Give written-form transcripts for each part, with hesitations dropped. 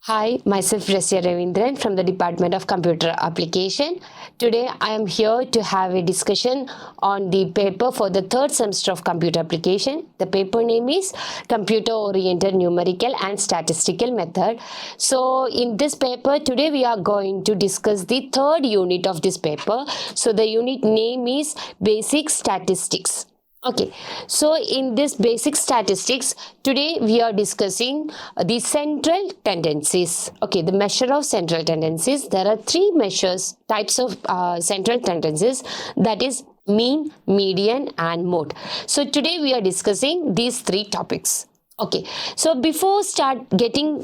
Hi, myself Rasya Raveendran from the Department of Computer Application. Today I am here to have a discussion on the paper for the third semester of Computer Application. The paper name is Computer Oriented Numerical and Statistical Method. So in this paper today we are going to discuss the third unit of this paper. So the unit name is Basic Statistics. Okay, so in this basic statistics, today we are discussing the central tendencies. Okay, the measure of central tendencies. There are three types of central tendencies, that is mean, median and mode. So today we are discussing these three topics. Okay, so before start getting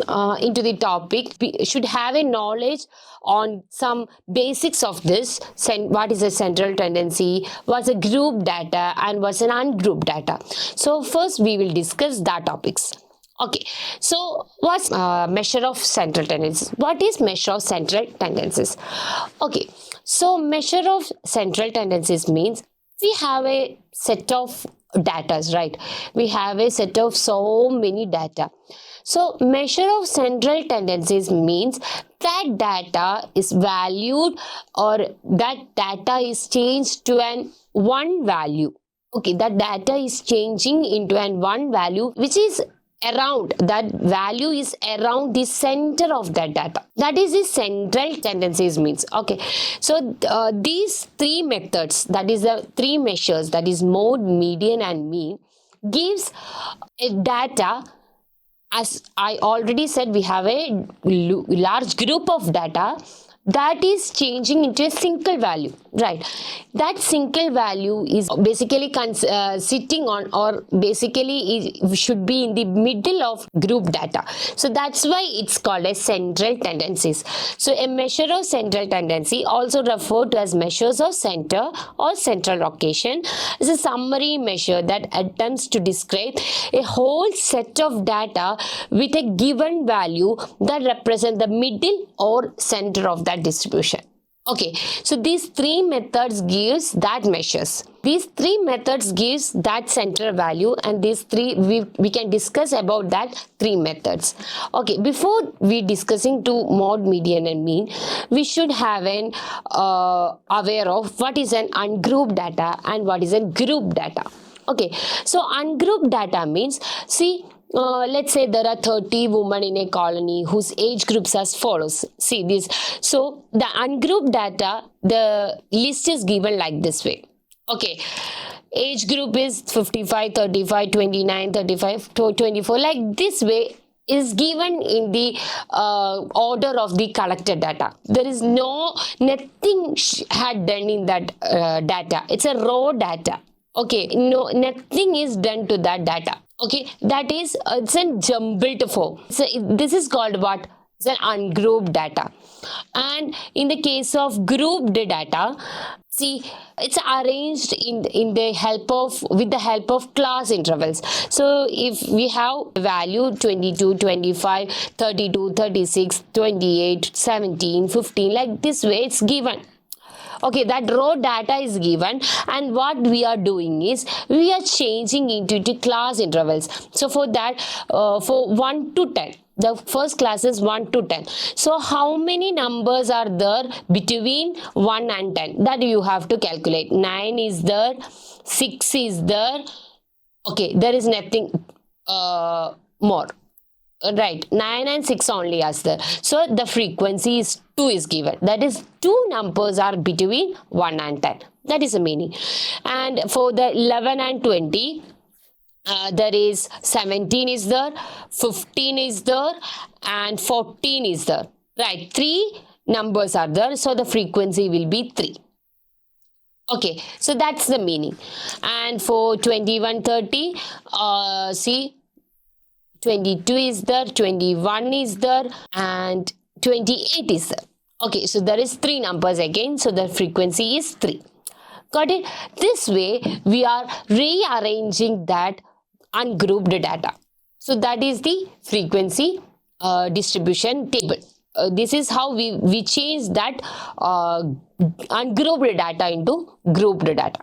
into the topic, we should have a knowledge on some basics of this. What is a central tendency, what's a group data and what's an ungrouped data. So first we will discuss that topics. Okay, so what's measure of central tendencies? What is measure of central tendencies? Okay, so measure of central tendencies means we have a set of data, right? We have a set of so many data. So measure of central tendencies means that data is valued or that data is changed to an one value. Okay, that data is changing into an one value which is around, that value is around the center of that data. That is the central tendencies means. Okay, so these three methods, that is the three measures, that is mode, median and mean, gives a data. As I already said, we have a large group of data that is changing into a single value, right? That single value is basically sitting on, or basically should be in the middle of group data. So that's why it's called as central tendencies. So a measure of central tendency, also referred to as measures of center or central location, is a summary measure that attempts to describe a whole set of data with a given value that represent the middle or center of that distribution. Okay, so these three methods gives that measures. These three methods gives that central value, and these three we can discuss about that three methods. Okay, before we discussing to mode, median and mean, we should have an aware of what is an ungrouped data and what is a group data. Okay, so ungrouped data means, see, let's say there are 30 women in a colony whose age groups as follows. See this. So the ungrouped data, the list is given like this way. Okay, age group is 55, 35, 29, 35, 24, like this way is given in the order of the collected data. There is nothing had done in that data. It's a raw data. Okay, no, nothing is done to that data. Okay, that is, it's a jumbled form. So this is called what? It's an ungrouped data. And in the case of grouped data, see, it's arranged in the help of, with the help of class intervals. So if we have value 22, 25, 32, 36, 28, 17, 15, like this way it's given. Okay, that raw data is given, and what we are doing is we are changing into the class intervals. So for that, for 1 to 10, the first class is 1 to 10. So how many numbers are there between 1 and 10? That you have to calculate. 9 is there, 6 is there. Okay, there is nothing more. Right, 9 and 6 only as there. So the frequency is 2 is given. That is, 2 numbers are between 1 and 10. That is the meaning. And for the 11 and 20, there is 17 is there, 15 is there, and 14 is there. Right, 3 numbers are there. So the frequency will be 3. Okay, so that's the meaning. And for 21, 30, see, 22 is there, 21 is there, and 28 is there. Okay, so there is 3 numbers again, so the frequency is 3. Got it? This way, we are rearranging that ungrouped data. So that is the frequency distribution table. This is how we change that ungrouped data into grouped data.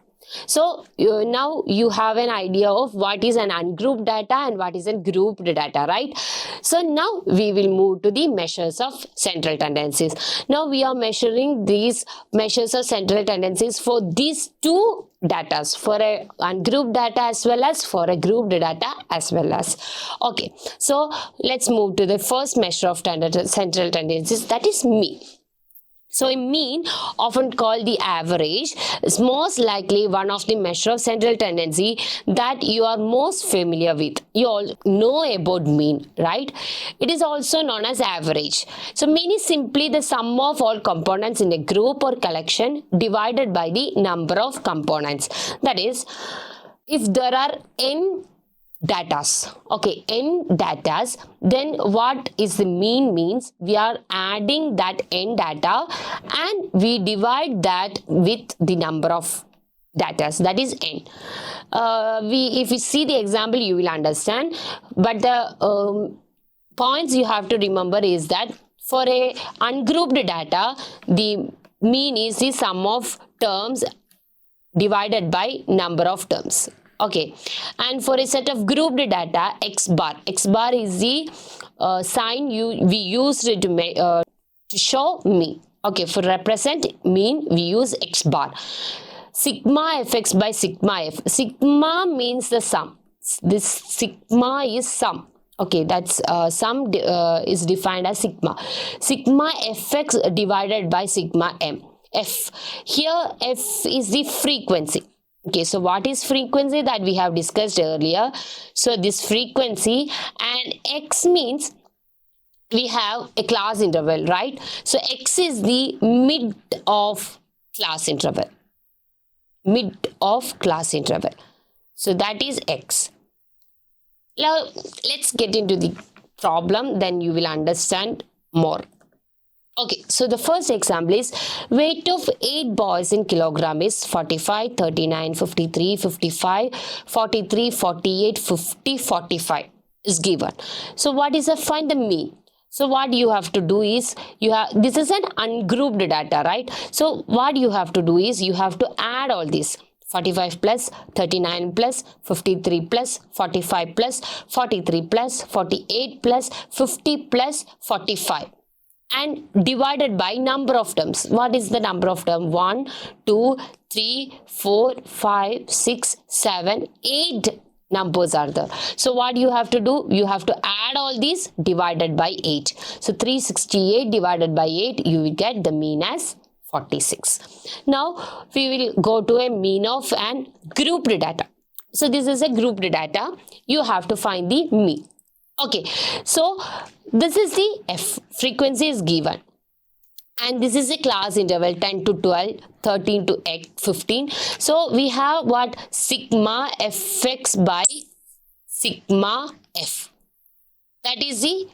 So now you have an idea of what is an ungrouped data and what is a grouped data, right? So now we will move to the measures of central tendencies. Now we are measuring these measures of central tendencies for these two datas, for a ungrouped data as well as for a grouped data as well as. Okay, so let's move to the first measure of central tendencies, that is mean. So a mean, often called the average, is most likely one of the measure of central tendency that you are most familiar with. You all know about mean, right? It is also known as average. So mean is simply the sum of all components in a group or collection divided by the number of components. That is, if there are n datas, okay, n datas, then what is the mean means we are adding that n data and we divide that with the number of datas, that is n. If we see the example you will understand, but the points you have to remember is that for a ungrouped data, the mean is the sum of terms divided by number of terms. Okay, and for a set of grouped data, x bar is the sign we used to show mean. Okay, for represent mean we use x bar. Sigma fx by sigma f. Sigma means the sum. This sigma is sum. Okay, that's sum is defined as sigma. Sigma fx divided by sigma m. F. Here f is the frequency. Okay, so what is frequency that we have discussed earlier? So this frequency, and x means we have a class interval, right? So x is the mid of class interval. Mid of class interval. So that is x. Now let's get into the problem, then you will understand more. Okay, so the first example is weight of 8 boys in kilogram is 45, 39, 53, 55, 43, 48, 50, 45 is given. So what is find the mean? So what you have to do is, this is an ungrouped data, right? So what you have to do is you have to add all these. 45 plus, 39 plus, 53 plus, 45 plus, 43 plus, 48 plus, 50 plus, 45. And divided by number of terms. What is the number of terms? 1, 2, 3, 4, 5, 6, 7, 8 numbers are there. So what you have to do? You have to add all these divided by 8. So 368 divided by 8, you will get the mean as 46. Now we will go to a mean of an grouped data. So this is a grouped data. You have to find the mean. Okay, so this is the f, frequency is given, and this is a class interval 10 to 12, 13 to 15. So we have what? Sigma fx by sigma f. That is the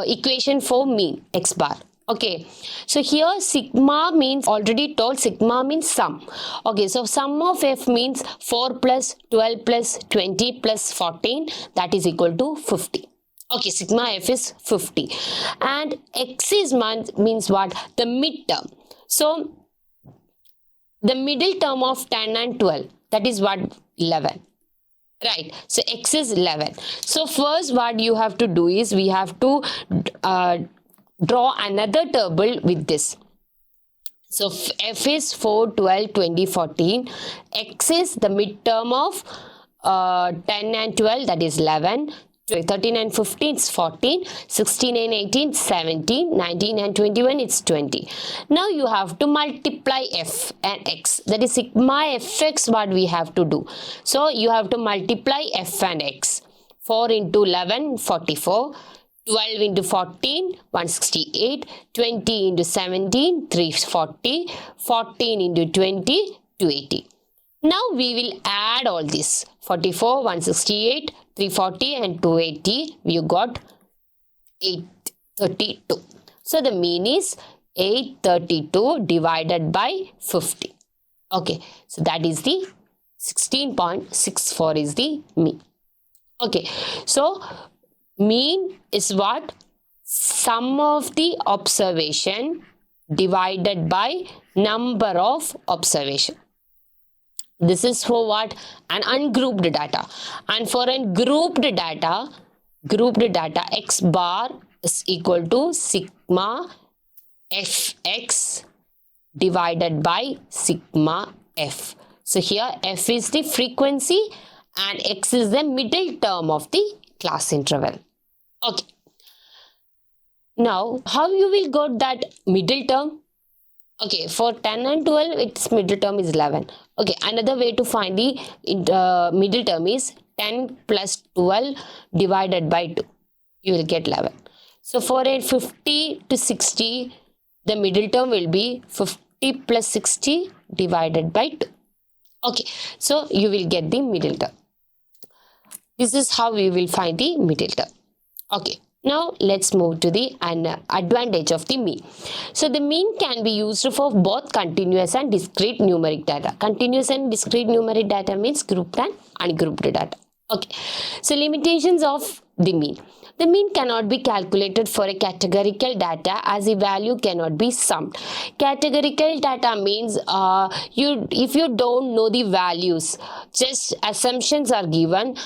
equation for mean, x bar. Okay, so here sigma means, already told, sigma means sum. Okay, so sum of f means 4 plus 12 plus 20 plus 14, that is equal to 50. Okay, sigma f is 50. And x is means what? The midterm. So the middle term of 10 and 12, that is what? 11. Right, so x is 11. So first what you have to do is, we have to draw another table with this. So f is 4, 12, 20, 14. X is the midterm of 10 and 12, that is 11. 13 and 15 is 14. 16 and 18 17. 19 and 21 it's 20. Now you have to multiply f and x, that is sigma fx. What we have to do? So you have to multiply f and x. 4 into 11 44. 12 into 14, 168, 20 into 17, 340, 14 into 20, 280. Now we will add all this. 44, 168, 340 and 280, you got 832. So the mean is 832 divided by 50. Okay, so that is the 16.64 is the mean. Okay, so mean is what? Sum of the observation divided by number of observation. This is for what? An ungrouped data. And for a grouped data, x bar is equal to sigma fx divided by sigma f. So here f is the frequency and x is the middle term of the class interval. Okay. Now, how you will got that middle term? Okay, for 10 and 12, its middle term is 11. Okay, another way to find the middle term is 10 plus 12 divided by 2. You will get 11. So for a 50 to 60, the middle term will be 50 plus 60 divided by 2. Okay, so you will get the middle term. This is how we will find the middle term. Okay. Now let's move to the advantage of the mean. So the mean can be used for both continuous and discrete numeric data. Continuous and discrete numeric data means grouped and ungrouped data. Okay. So limitations of the mean. The mean cannot be calculated for a categorical data as the value cannot be summed. Categorical data means if you don't know the values, just assumptions are given,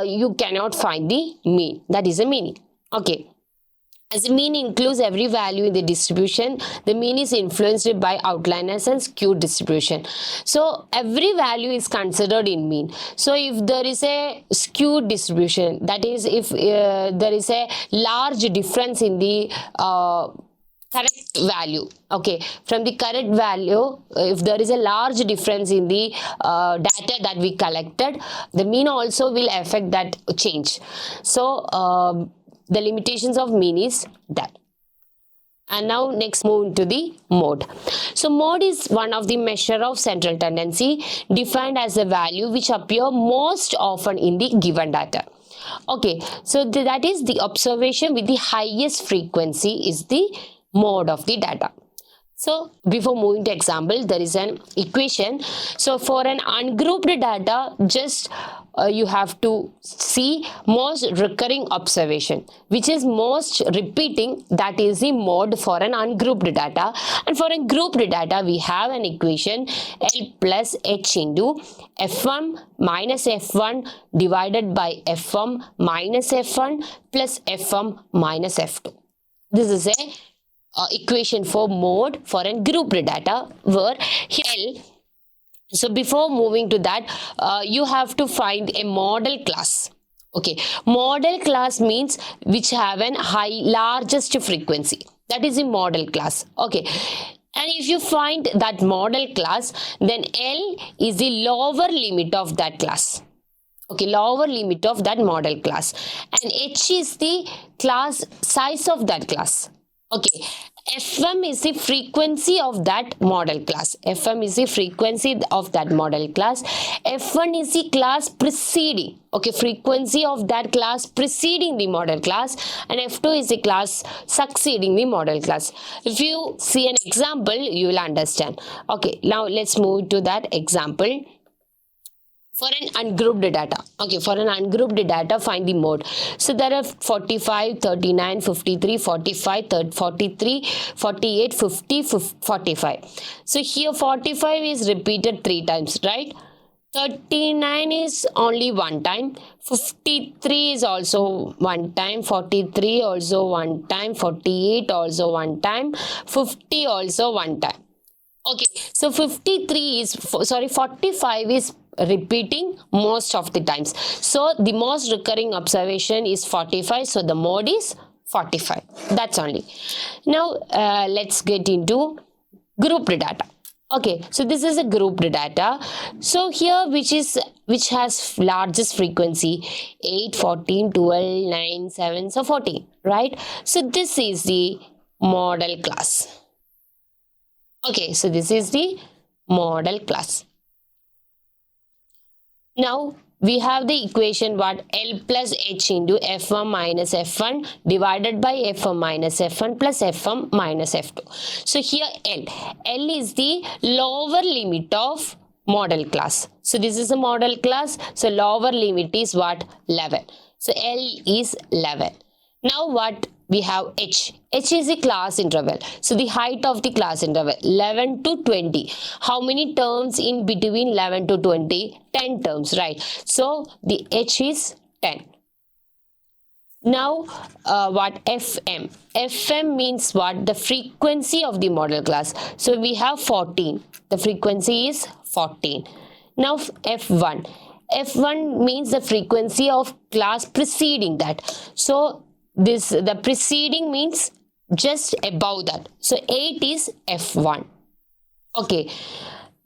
you cannot find the mean. That is a meaning. Okay. As the mean includes every value in the distribution, the mean is influenced by outliers and skewed distribution. So every value is considered in mean. So if there is a skewed distribution, that is if there is a large difference in the correct value, okay, from the correct value, if there is a large difference in the data that we collected, the mean also will affect that change. So the limitations of mean is that. And now next move into the mode. So mode is one of the measure of central tendency defined as a value which appear most often in the given data. Okay, so that is the observation with the highest frequency is the mode of the data. So before moving to example, there is an equation. So for an ungrouped data, just you have to see most recurring observation, which is most repeating, that is the mode for an ungrouped data. And for a grouped data, we have an equation L plus H into F1 minus F1 divided by F1 minus F1 plus F1 minus F2. This is a equation for mode for a grouped data where L. So before moving to that, you have to find a model class. Okay, model class means which have an largest frequency. That is a model class. Okay, and if you find that model class, then L is the lower limit of that class. Okay, lower limit of that model class, and H is the class size of that class. Okay, Fm is the frequency of that model class. Fm is the frequency of that model class. F1 is the class preceding. Okay, frequency of that class preceding the model class, and F2 is the class succeeding the model class. If you see an example, you will understand. Okay, now let's move to that example. For an ungrouped data, okay, for an ungrouped data, find the mode. So there are 45, 39, 53, 45, 43, 48, 50, 45. So here 45 is repeated 3 times, right? 39 is only 1 time, 53 is also 1 time, 43 also 1 time, 48 also 1 time, 50 also 1 time. Okay, so 45 is repeating most of the times. So the most recurring observation is 45. So the mode is 45. That's only. Now let's get into grouped data. Okay, so this is a grouped data. So here which has largest frequency 8, 14, 12, 9, 7, so 14, right? So this is the model class. Okay, so this is the model class. Now we have the equation what L plus H into F1 minus F1 divided by F1 minus F1 plus F1 minus F2. So here L is the lower limit of model class. So this is a model class. So lower limit is what? 11. So L is 11. Now what we have H. H is the class interval. So the height of the class interval 11 to 20. How many terms in between 11 to 20? 10 terms, right? So the H is 10. Now what FM? FM means what? The frequency of the model class. So we have 14. The frequency is 14. Now F1. F1 means the frequency of class preceding that. So the preceding means just above that. So 8 is F1. Okay.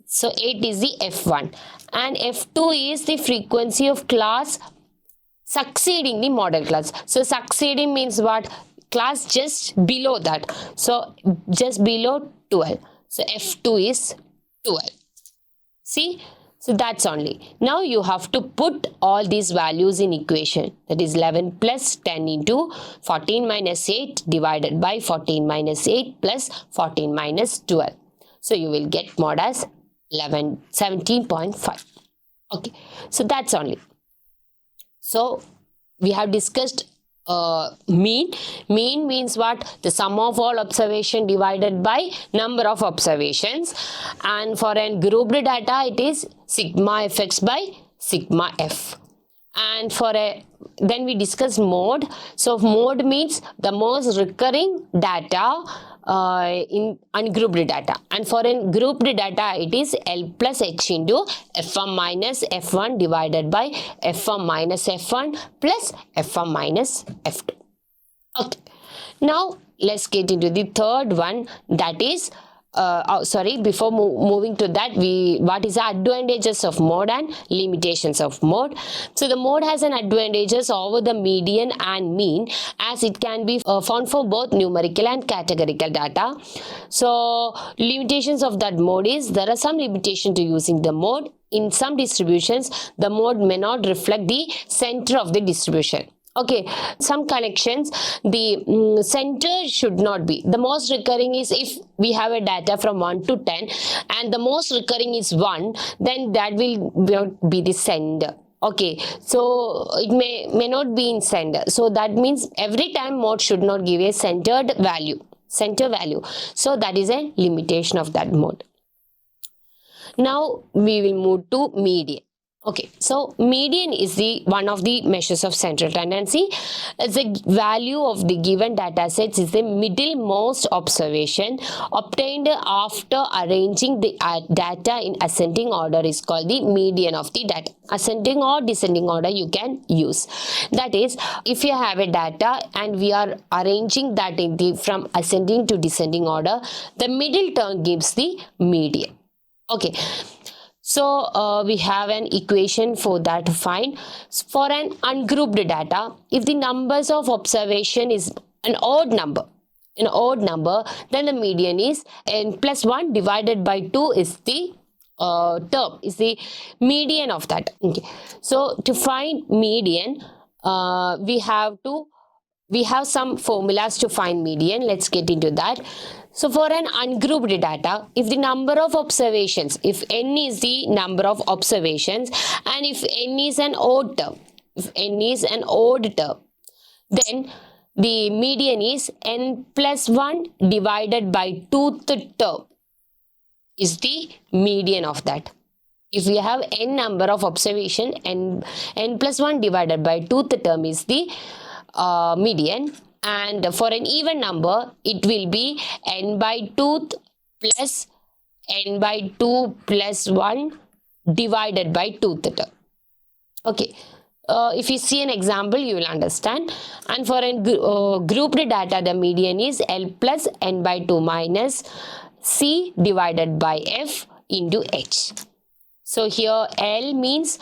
So 8 is the F1. And F2 is the frequency of class succeeding the model class. So succeeding means what? Class just below that. So just below 12. So F2 is 12. See? So that's only. Now you have to put all these values in equation. That is 11 plus 10 into 14 minus 8 divided by 14 minus 8 plus 14 minus 12. So you will get mod as 17.5. Okay. So that's only. So we have discussed mean. Mean means what? The sum of all observation divided by number of observations. And for a grouped data, it is sigma fx by sigma f. And then we discussed mode. So mode means the most recurring data in ungrouped data. And for a grouped data, it is L plus H into F1 minus F1 divided by F1 minus F1 plus F1 minus F2. Okay. Now let's get into the third one, that is before moving to that, what is the advantages of mode and limitations of mode. So the mode has an advantages over the median and mean, as it can be found for both numerical and categorical data. So limitations of that mode is, there are some limitation to using the mode. In some distributions, the mode may not reflect the center of the distribution. Okay, some connections, the center should not be. The most recurring is, if we have a data from 1 to 10 and the most recurring is 1, then that will be the center. Okay, so it may not be in center. So that means every time mode should not give a center value. So that is a limitation of that mode. Now we will move to median. Okay, so median is the one of the measures of central tendency. The value of the given data sets is the middlemost observation obtained after arranging the data in ascending order is called the median of the data. Ascending or descending order you can use. That is, if you have a data and we are arranging that in from ascending to descending order, the middle term gives the median. Okay. So we have an equation for that to find. For an ungrouped data, if the numbers of observation is an odd number, then the median is n plus 1 divided by 2 is the term, is the median of that. Okay. So to find median, we have some formulas to find median. Let's get into that. So for an ungrouped data, if the number of observations, if n is the number of observations and if n is an odd term, then the median is n plus 1 divided by 2th term is the median of that. If we have n number of observation, n plus 1 divided by 2th term is the median. And for an even number, it will be n by 2 plus n by 2 plus 1 divided by 2th term. Okay. If you see an example, you will understand. And for a grouped data, the median is L plus n by 2 minus C divided by F into H. So here L means,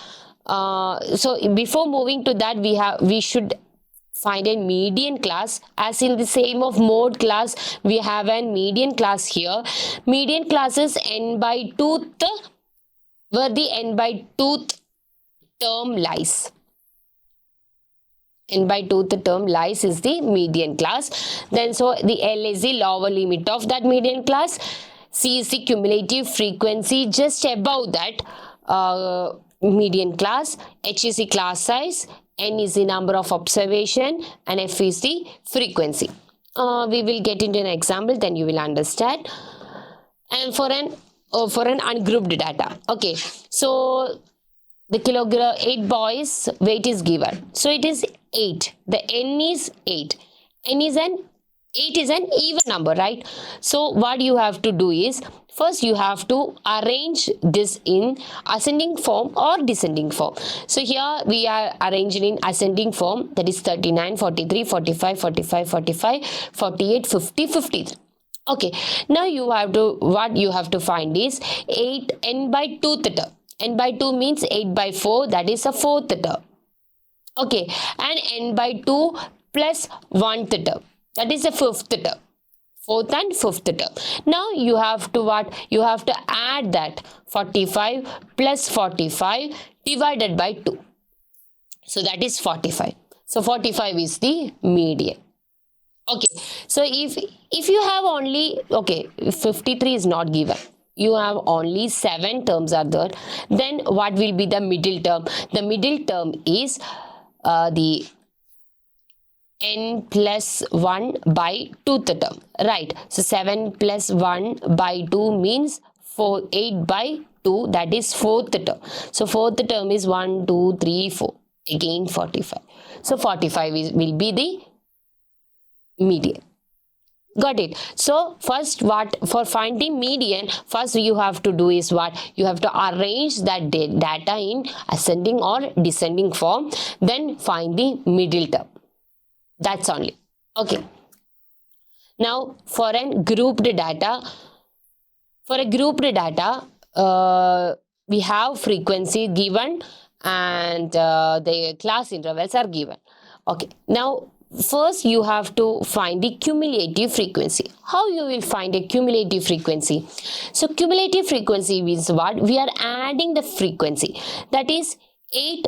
so before moving to that, we should find a median class. As in the same of mode class, we have a median class here. Median class is n by 2th, where the n by 2th term lies. N by 2th term lies is the median class. Then so the L is the lower limit of that median class. C is the cumulative frequency just above that median class. H is the class size. N is the number of observation and F is the frequency. We will get into an example, then you will understand. And for an ungrouped data, okay, so the kilogram 8 boys weight is given, so it is 8, the n is 8, n is an 8 is an even number, right? So what you have to do is, first you have to arrange this in ascending form or descending form. So here we are arranging in ascending form, that is 39, 43, 45, 45, 45, 48, 50, 53. Okay, now you have to, what you have to find is 8 n by 2 theta. N by 2 means 8 by 4, that is a 4 theta. Okay, and n by 2 plus 1 theta, that is a 5th theta. 4th and 5th theta. Now you have to what? You have to add that 45 plus 45 divided by 2. So that is 45. So 45 is the median. Okay, so if you have only, okay, 53 is not given, you have only 7 terms are there, then what will be the middle term? The middle term is the n plus 1 by 2th term, right? So 7 plus 1 by 2 means 8 by 2, that is 4th term. So 4th term is 1, 2, 3, 4, again 45. So 45 will be the median. Got it? So first, what for finding median, first you have to do is what? You have to arrange that data in ascending or descending form, then find the middle term. That's only. Okay. Now for a grouped data, we have frequency given and the class intervals are given. Okay. Now first you have to find the cumulative frequency. How you will find a cumulative frequency? So cumulative frequency means what? We are adding the frequency. That is 8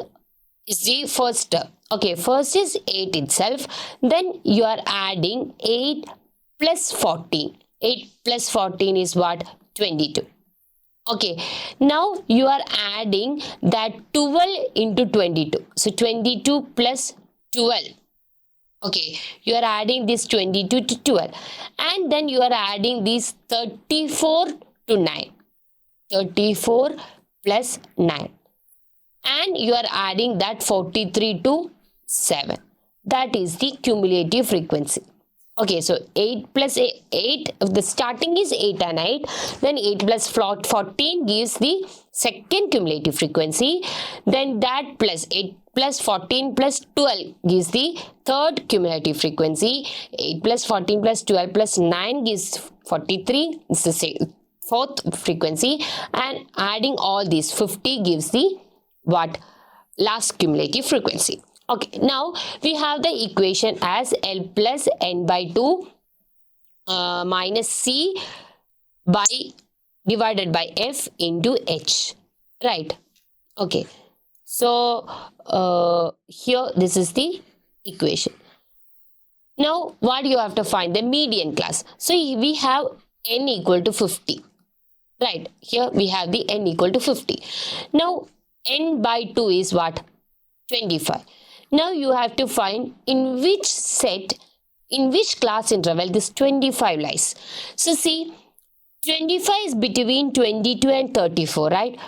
is the first term. Okay, first is 8 itself. Then you are adding 8 plus 14. 8 plus 14 is what? 22. Okay, now you are adding that 12 into 22. So 22 plus 12. Okay, you are adding this 22 to 12. And then you are adding this 34 to 9. 34 plus 9. And you are adding that 43 to 7. That is the cumulative frequency. Okay, so 8 plus 8, the starting is 8 and 8. Then 8 plus 14 gives the second cumulative frequency. Then that plus 8 plus 14 plus 12 gives the third cumulative frequency. 8 plus 14 plus 12 plus 9 gives 43. It's the fourth frequency. And adding all these 50 gives the what? Last cumulative frequency. Okay, now we have the equation as L plus n by 2 minus C by divided by F into H, right? Okay, so here this is the equation. Now what you have to find? The median class. So we have n equal to 50, right? Here we have the n equal to 50. Now n by 2 is what? 25. Now you have to find in which set, in which class interval this 25 lies. So see, 25 is between 22 and 34, right?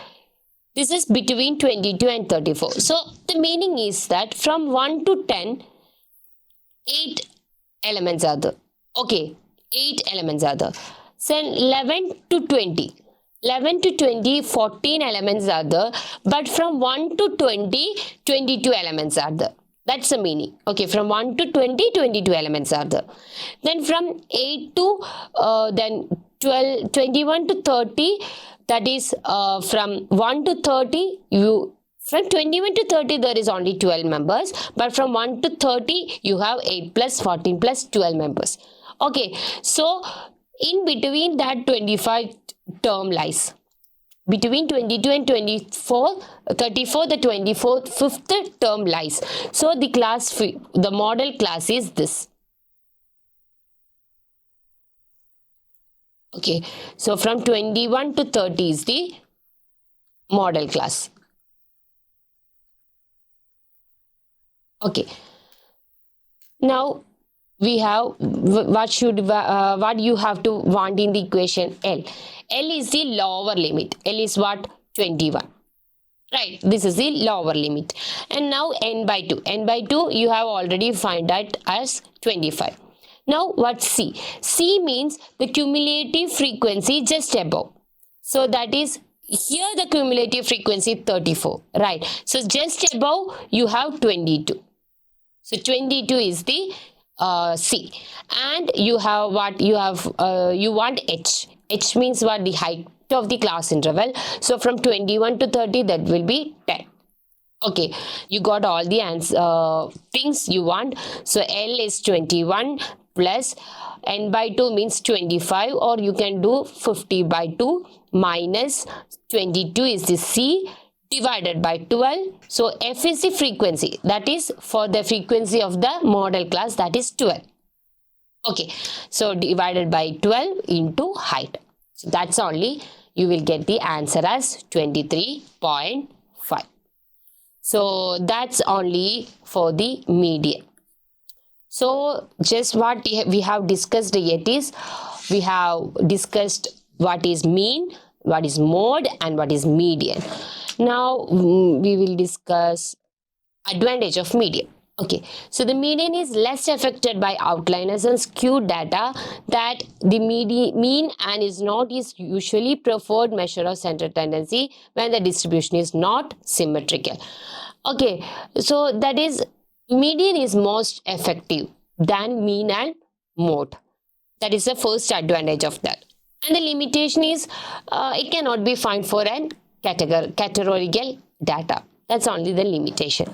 This is between 22 and 34. So the meaning is that from 1 to 10, 8 elements are there. Okay, 8 elements are there. So 11 to 20. 11 to 20, 14 elements are there, but from 1 to 20, 22 elements are there. That's the meaning. Okay, from 1 to 20, 22 elements are there. Then from 8 to then 12, 21 to 30, that is from 1 to 30, from 21 to 30 there is only 12 members, but from 1 to 30 you have 8 plus 14 plus 12 members. Okay, so in between that 25 term lies. Between 22 and 34, the 24th, 5th term lies. So the model class is this. Okay, so from 21 to 30 is the model class. Okay, now we have what you have to want in the equation L. L is the lower limit. L is what? 21. Right, this is the lower limit. And now n by 2. N by 2 you have already find that as 25. Now what's C? C means the cumulative frequency just above. So that is here the cumulative frequency 34. Right. So just above you have 22. So 22 is the C. And you have what? You have you want H. H means what? The height of the class interval. So from 21 to 30 that will be 10. Okay, you got all the things you want. So L is 21 plus n by 2 means 25, or you can do 50 by 2 minus 22 is the C divided by 12. So F is the frequency, that is for the frequency of the model class, that is 12. Okay, so divided by 12 into height. So that's only you will get the answer as 23.5. So that's only for the median. So just what we have discussed yet is, we have discussed what is mean, what is mode, and what is median. Now we will discuss advantage of median. Okay, so the median is less affected by outliers and skewed data, that the mean and is not is usually preferred measure of center tendency when the distribution is not symmetrical. Okay, so that is median is most effective than mean and mode. That is the first advantage of that. And the limitation is it cannot be found for an categorical data. That's only the limitation.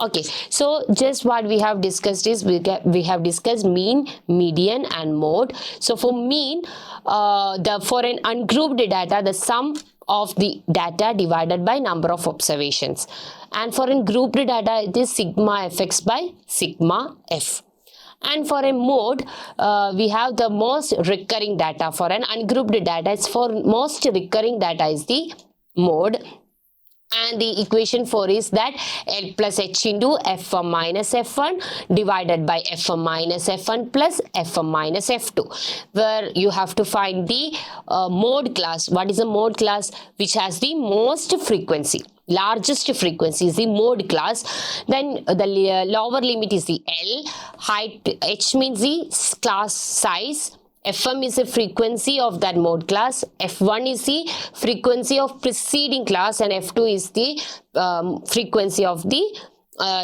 Okay, so just what we have discussed is we have discussed mean, median, and mode. So for mean, for an ungrouped data, the sum of the data divided by number of observations. And for a grouped data, it is sigma fx by sigma f. And for a mode, we have the most recurring data. For an ungrouped data, it's for most recurring data is the mode. And the equation 4 is that L plus H into F1 minus F1 divided by F1 minus F1 plus F1 minus F2, where you have to find the mode class. What is a mode class? Which has the most frequency. Largest frequency is the mode class. Then the lower limit is the L. Height, H means the class size. Fm is the frequency of that mode class. F1 is the frequency of preceding class, and F2 is the frequency of the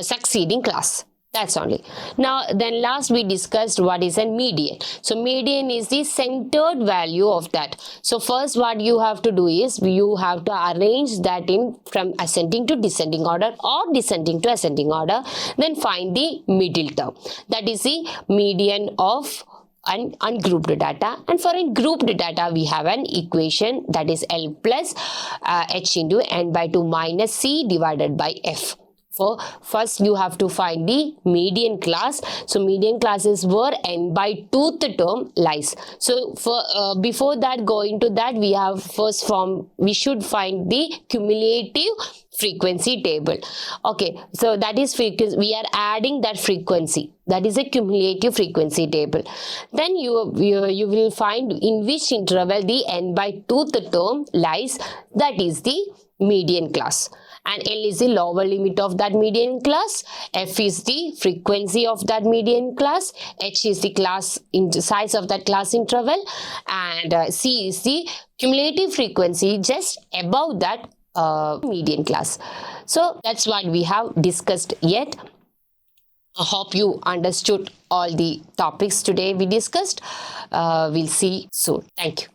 succeeding class. That's only. Now, then last we discussed what is a median. So median is the centered value of that. So first what you have to do is you have to arrange that in from ascending to descending order or descending to ascending order. Then find the middle term. That is the median of ungrouped data. And for a grouped data, we have an equation, that is L plus H into n by 2 minus C divided by F. For first you have to find the median class. So median class is where n by 2th term lies. So for before that, going to that, we have we should find the cumulative frequency table. Okay, so that is frequency. We are adding that frequency. That is a cumulative frequency table. Then you will find in which interval the n by 2th term lies. That is the median class. And L is the lower limit of that median class, F is the frequency of that median class, H is the class size of that class interval, and C is the cumulative frequency just above that median class. So that's what we have discussed yet. I hope you understood all the topics today we discussed. We'll see soon. Thank you.